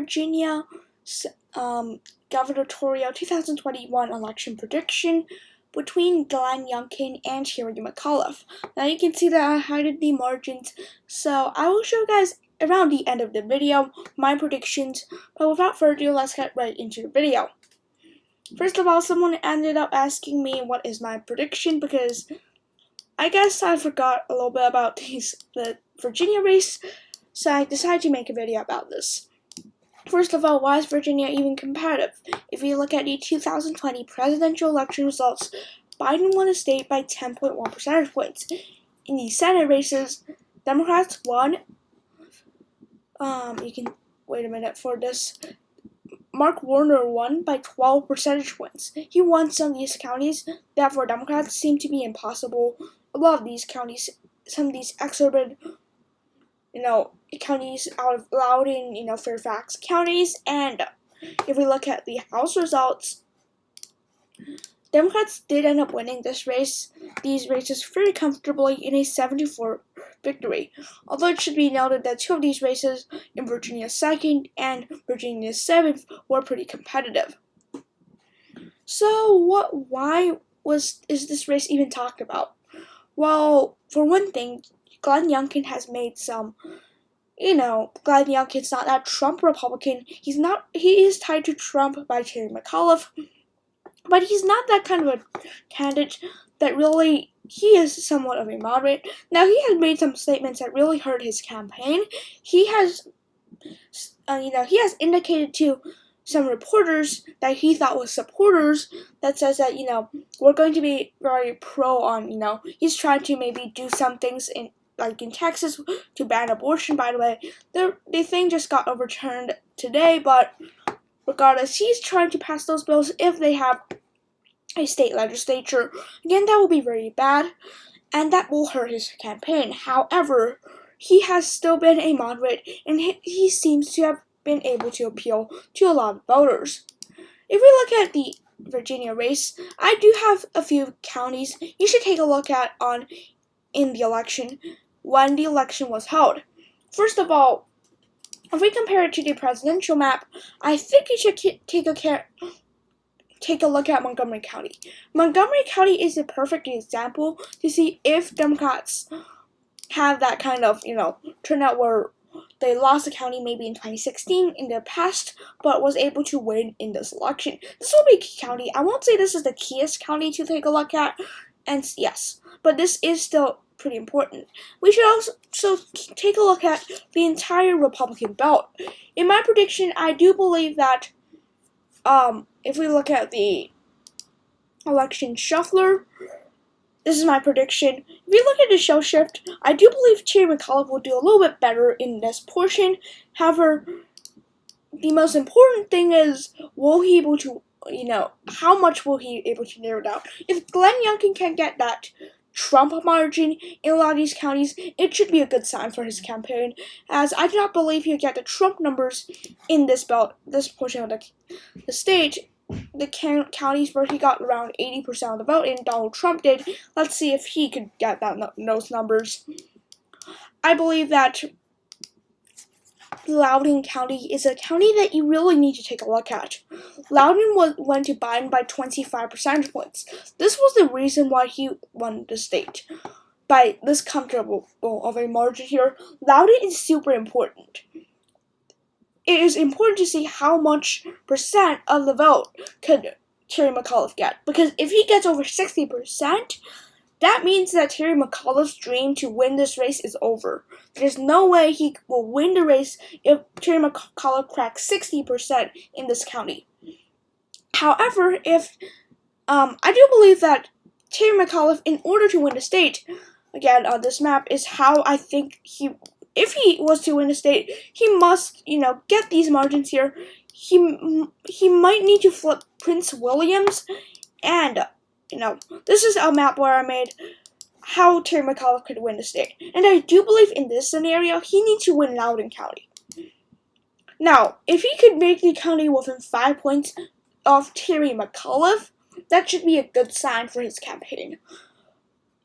Virginia gubernatorial 2021 election prediction between Glenn Youngkin and Terry McAuliffe. Now you can see that I hided the margins, so I will show you guys around the end of the video my predictions, but without further ado, let's get right into the video. First of all, someone ended up asking me what is my prediction, because I guess I forgot a little bit about the Virginia race, so I decided to make a video about this. First of all, why is Virginia even competitive? If you look at the 2020 presidential election results, Biden won the state by 10.1 percentage points. In the Senate races, Democrats won. You can wait a minute for this. Mark Warner won by 12 percentage points. He won some of these counties that for Democrats seem to be impossible. A lot of these counties, some of these exorbitant, counties out of Loudoun, Fairfax counties. And if we look at the House results, Democrats did end up winning these races very comfortably in a 7-4 victory. Although it should be noted that two of these races, in Virginia's 2nd and Virginia's 7th, were pretty competitive. So why is this race even talked about? Well, for one thing, Glenn Youngkin has made some, Glenn Youngkin's not that Trump Republican. He is tied to Trump by Terry McAuliffe, but he's not that kind of a candidate that really, he is somewhat of a moderate. Now, he has made some statements that really hurt his campaign. He has, he has indicated to some reporters that he thought was supporters that says that, we're going to be very pro on, he's trying to maybe do some things in Texas to ban abortion. By the way, the thing just got overturned today, but regardless, he's trying to pass those bills if they have a state legislature. Again, that will be very bad, and that will hurt his campaign. However, he has still been a moderate, and he seems to have been able to appeal to a lot of voters. If we look at the Virginia race, I do have a few counties you should take a look at in the election when the election was held. First of all, if we compare it to the presidential map, I think you should take a look at Montgomery County. Montgomery County is a perfect example to see if Democrats have that kind of, turnout where they lost the county maybe in 2016 in the past, but was able to win in this election. This will be a key county. I won't say this is the keyest county to take a look at, and yes, but this is still pretty important. We should also take a look at the entire Republican belt. In my prediction, I do believe that if we look at the election shuffler, this is my prediction. If we look at the show shift, I do believe Terry McAuliffe will do a little bit better in this portion. However, the most important thing is, will he able to, how much will he able to narrow down? If Glenn Youngkin can get that Trump margin in a lot of these counties, it should be a good sign for his campaign, as I do not believe he'll get the Trump numbers in this portion of the state. The counties where he got around 80% of the vote and Donald Trump did. Let's see if he could get those numbers. I believe that Loudoun County is a county that you really need to take a look at. Loudoun went to Biden by 25 percentage points. This was the reason why he won the state by this comfortable of a margin here. Loudoun is super important. It is important to see how much percent of the vote could Terry McAuliffe get. Because if he gets over 60%, that means that Terry McAuliffe's dream to win this race is over. There's no way he will win the race if Terry McAuliffe cracks 60% in this county. However, I do believe that Terry McAuliffe, in order to win the state, again, on this map, is how I think if he was to win the state, he must, get these margins here. He might need to flip Prince Williams, and, this is a map where I made how Terry McAuliffe could win the state. And I do believe in this scenario, he needs to win Loudoun County. Now, if he could make the county within 5 points of Terry McAuliffe, that should be a good sign for his campaign.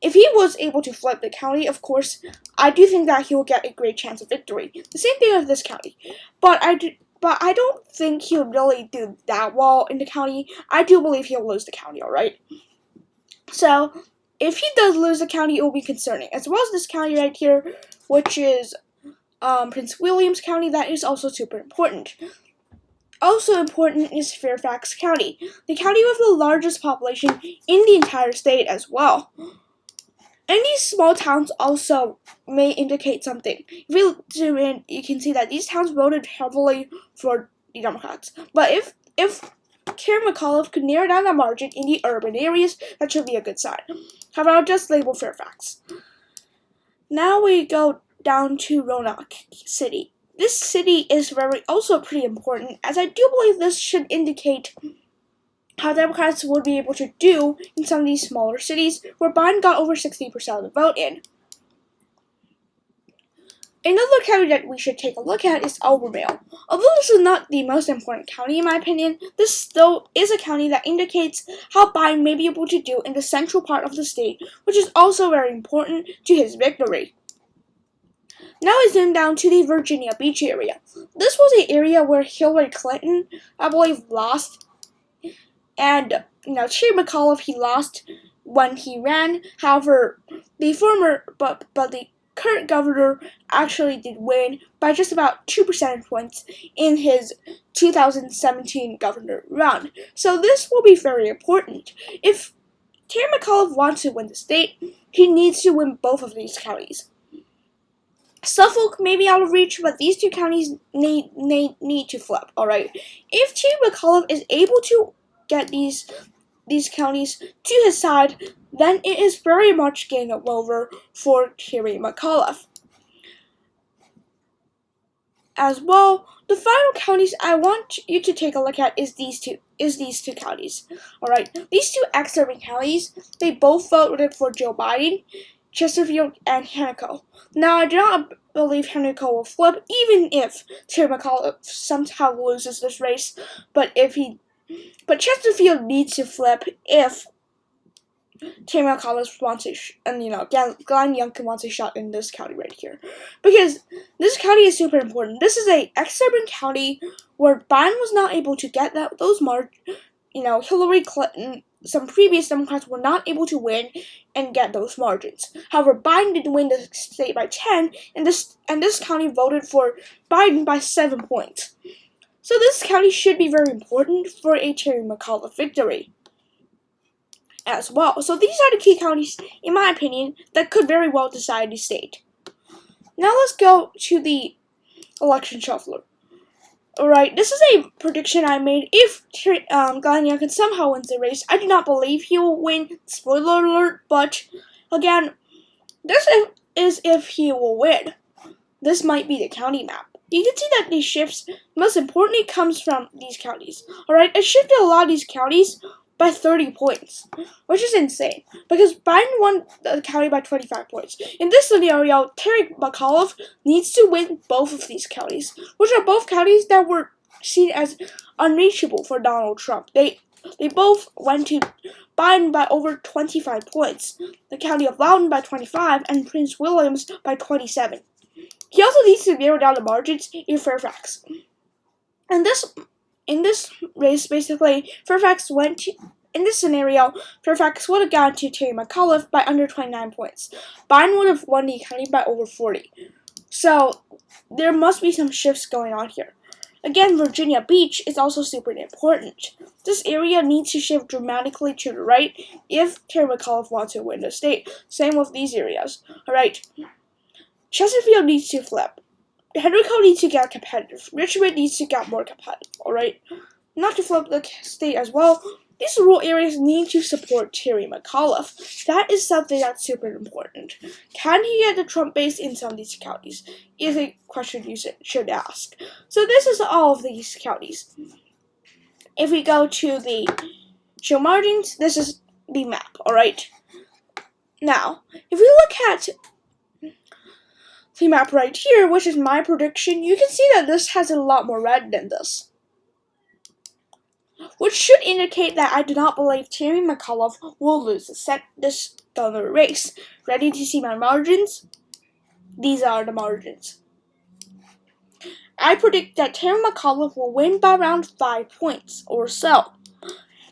If he was able to flip the county, of course, I do think that he will get a great chance of victory. The same thing with this county. But but I don't think he'll really do that well in the county. I do believe he'll lose the county, alright? So, if he does lose the county, it will be concerning. As well as this county right here, which is Prince William's County, that is also super important. Also important is Fairfax County, the county with the largest population in the entire state as well. And these small towns also may indicate something. If you zoom in, you can see that these towns voted heavily for the Democrats. But if Terry McAuliffe could narrow down the margin in the urban areas, that should be a good sign. However, I'll just label Fairfax. Now we go down to Roanoke City. This city is also pretty important, as I do believe this should indicate how Democrats would be able to do in some of these smaller cities where Biden got over 60% of the vote in. Another county that we should take a look at is Albemarle. Although this is not the most important county in my opinion, this still is a county that indicates how Biden may be able to do in the central part of the state, which is also very important to his victory. Now we zoom down to the Virginia Beach area. This was an area where Hillary Clinton, I believe, lost. And, Terry McAuliffe, he lost when he ran. However, the current governor actually did win by just about 2 percentage points in his 2017 governor run. So this will be very important. If Terry McAuliffe wants to win the state, he needs to win both of these counties. Suffolk may be out of reach, but these two counties need to flip, alright? If Terry McAuliffe is able to get these counties to his side, then it is very much game over for Terry McAuliffe. As well, the final counties I want you to take a look at is these two counties. Alright, these two ex-serving counties, they both voted for Joe Biden, Chesterfield and Hennico. Now, I do not believe Hennico will flip, even if Terry McAuliffe somehow loses this race. But Chesterfield needs to flip if Terry McAuliffe wants a Glenn Youngkin wants a shot in this county right here, because this county is super important. This is a ex-urban county where Biden was not able to get those Hillary Clinton. Some previous Democrats were not able to win and get those margins. However, Biden did win the state by 10, and this county voted for Biden by 7 points. So this county should be very important for a Terry McAuliffe victory as well. So these are the key counties, in my opinion, that could very well decide the state. Now let's go to the election shuffler. Alright, this is a prediction I made. If Glenn Youngkin somehow wins the race, I do not believe he will win. Spoiler alert, but again, this is if he will win. This might be the county map. You can see that these shifts, most importantly, comes from these counties. Alright, I shifted a lot of these counties by 30 points, which is insane, because Biden won the county by 25 points. In this scenario, Terry McAuliffe needs to win both of these counties, which are both counties that were seen as unreachable for Donald Trump. They both went to Biden by over 25 points, the county of Loudoun by 25, and Prince William's by 27. He also needs to narrow down the margins in Fairfax. And in this race, basically, in this scenario, Fairfax would have gone to Terry McAuliffe by under 29 points. Biden would have won the county by over 40. So, there must be some shifts going on here. Again, Virginia Beach is also super important. This area needs to shift dramatically to the right if Terry McAuliffe wants to win the state. Same with these areas. Alright, Chesterfield needs to flip. Henrico needs to get competitive. Richmond needs to get more competitive, alright? Not to flip the state as well, these rural areas need to support Terry McAuliffe. That is something that's super important. Can he get the Trump base in some of these counties? Is a question you should ask. So this is all of these counties. If we go to the show margins, this is the map, alright? Now, if we look at the map right here, which is my prediction, you can see that this has a lot more red than this, which should indicate that I do not believe Terry McAuliffe will lose this governor race. Ready to see my margins? These are the margins. I predict that Terry McConnell will win by around 5 points or so.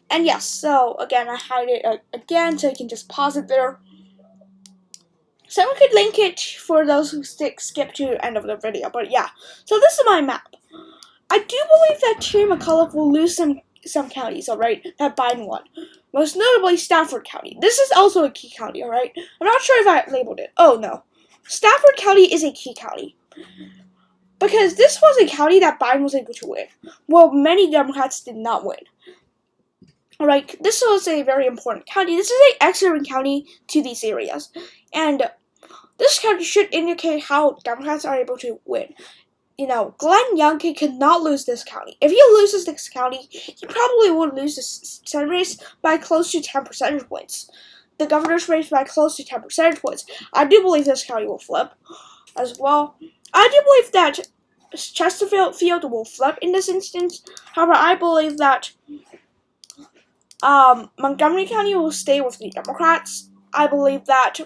And yes, so again, I hide it again so you can just pause it there. Someone could link it for those who skip to the end of the video, but yeah. So this is my map. I do believe that Terry McCullough will lose some counties, alright, that Biden won. Most notably Stafford County. This is also a key county, alright? I'm not sure if I labeled it. Oh, no. Stafford County is a key county. Because this was a county that Biden was able to win. Well, many Democrats did not win. Alright, this was a very important county. This is an excellent county to these areas. And this county should indicate how Democrats are able to win. You know, Glenn Youngkin could not lose this county. If he loses this county, he probably would lose the Senate race by close to 10 percentage points. The governor's race by close to 10 percentage points. I do believe this county will flip as well. I do believe that Chesterfield will flip in this instance. However, I believe that Montgomery County will stay with the Democrats. I believe that,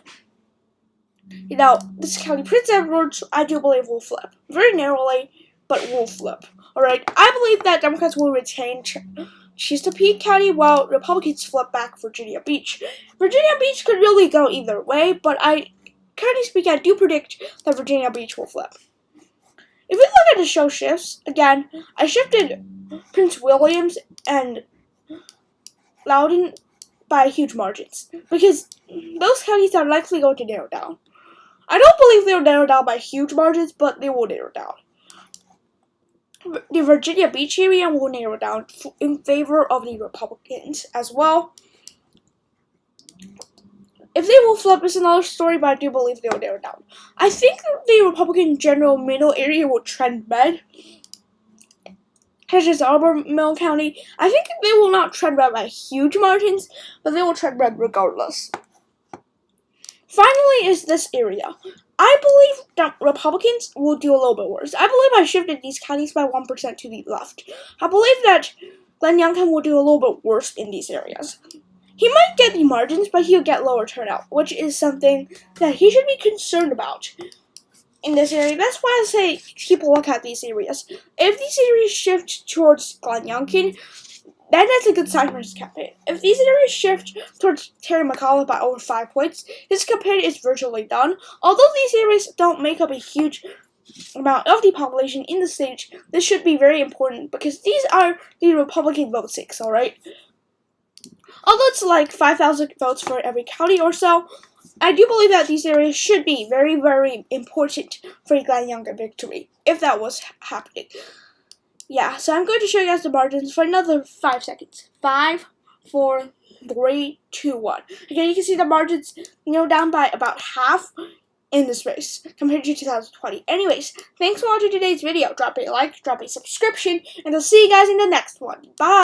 you know, this county, Prince Edward, I do believe will flip. Very narrowly, but will flip. Alright, I believe that Democrats will retain Chesapeake County while Republicans flip back Virginia Beach. Virginia Beach could really go either way, but currently speaking, I do predict that Virginia Beach will flip. If we look at the show shifts, again, I shifted Prince Williams and Loudoun by huge margins, because those counties are likely going to narrow down. I don't believe they'll narrow down by huge margins, but they will narrow down. The Virginia Beach area will narrow down in favor of the Republicans as well. If they will flip is another story, but I do believe they will narrow down. I think the Republican general middle area will trend red, such as Albemarle County. I think they will not trend red by huge margins, but they will trend red regardless. Finally is this area. I believe that Republicans will do a little bit worse. I believe I shifted these counties by 1% to the left. I believe that Glenn Youngkin will do a little bit worse in these areas. He might get the margins, but he'll get lower turnout, which is something that he should be concerned about in this area. That's why I say keep a look at these areas. If these areas shift towards Glenn Youngkin, then that's a good sign for his campaign. If these areas shift towards Terry McConnell by over 5 points, his campaign is virtually done. Although these areas don't make up a huge amount of the population in the state, this should be very important because these are the Republican vote stakes, alright? Although it's like 5,000 votes for every county or so, I do believe that these areas should be very, very important for a Glenn Youngkin victory, if that was happening. Yeah, so I'm going to show you guys the margins for another 5 seconds. 5, 4, 3, 2, 1. Again, you can see the margins down by about half in this race compared to 2020. Anyways, thanks for watching today's video. Drop a like, drop a subscription, and I'll see you guys in the next one. Bye!